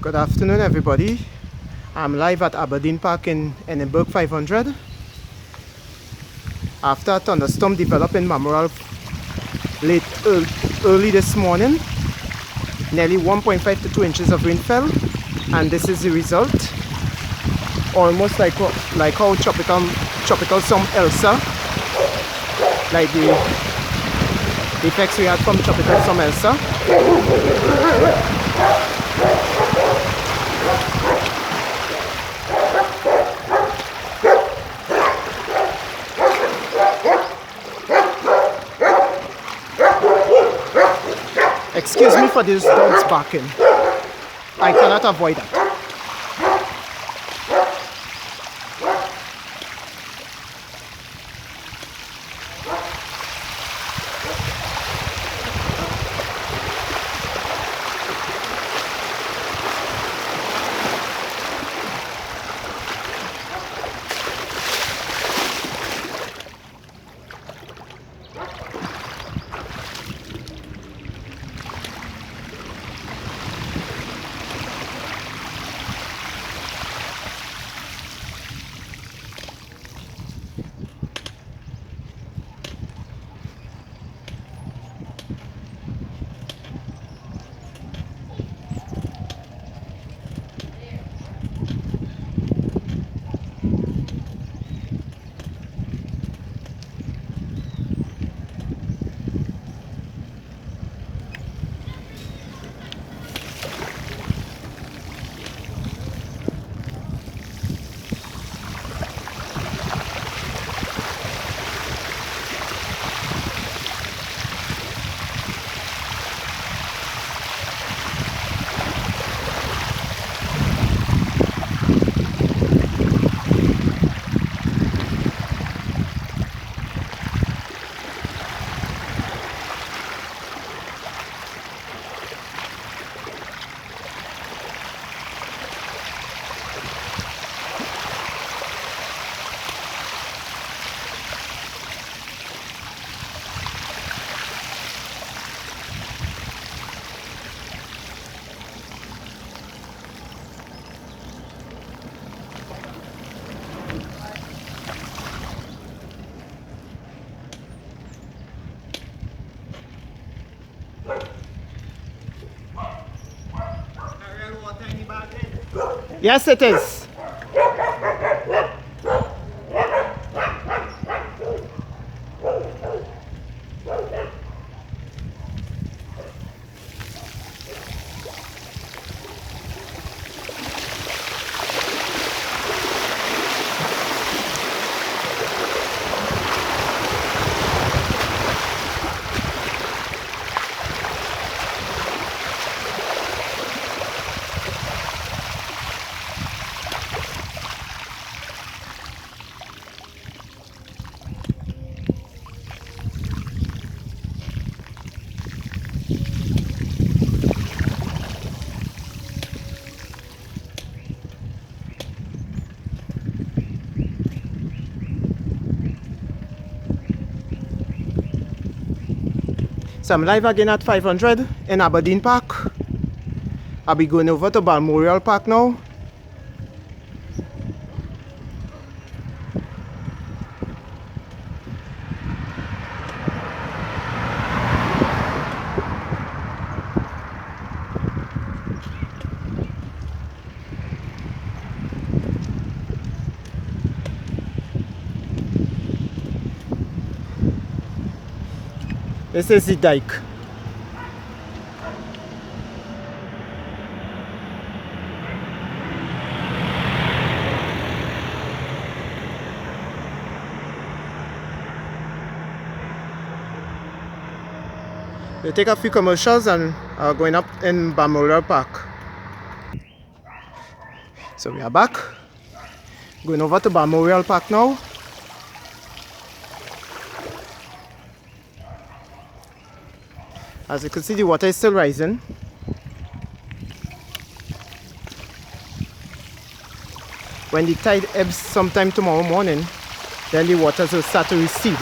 Good afternoon, everybody. I'm live at Abadeen Park in Edinburgh 500. After a thunderstorm developed in Balmoral early this morning, nearly 1.5 to 2 inches of rain fell, and this is the result. Almost like how tropical storm Elsa, like the effects we had from tropical storm Elsa. Excuse me for these dogs barking. I cannot avoid that. Yes, it is. So I'm live again at 500 in Abadeen Park. I'll be going over to Balmoral Park now. This is the dike. We'll take a few commercials and going up in Balmoral Park. So we are back. Going over to Balmoral Park now. As you can see, the water is still rising. When the tide ebbs sometime tomorrow morning, then the waters will start to recede.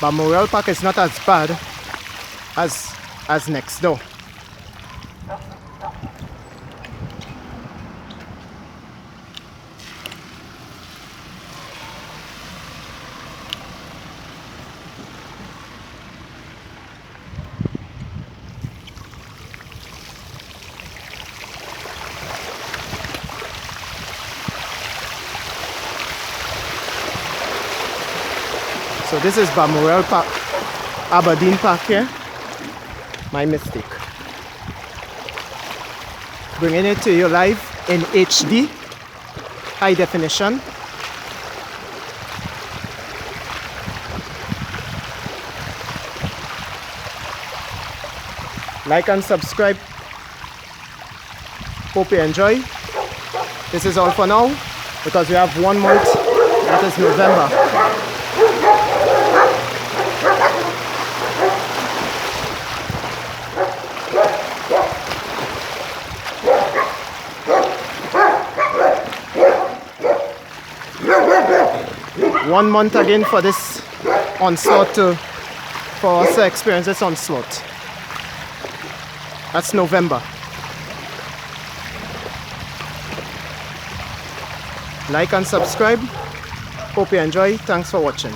Balmoral Park is not as bad as next door. So this is Balmoral Park, Abadeen Park here. My mistake. Bringing it to you live in HD, high definition. Like and subscribe. Hope you enjoy. This is all for now because we have 1 month, that is November. One month again for this onslaught for us to experience this onslaught. That's November. Like and subscribe. Hope you enjoy. Thanks for watching.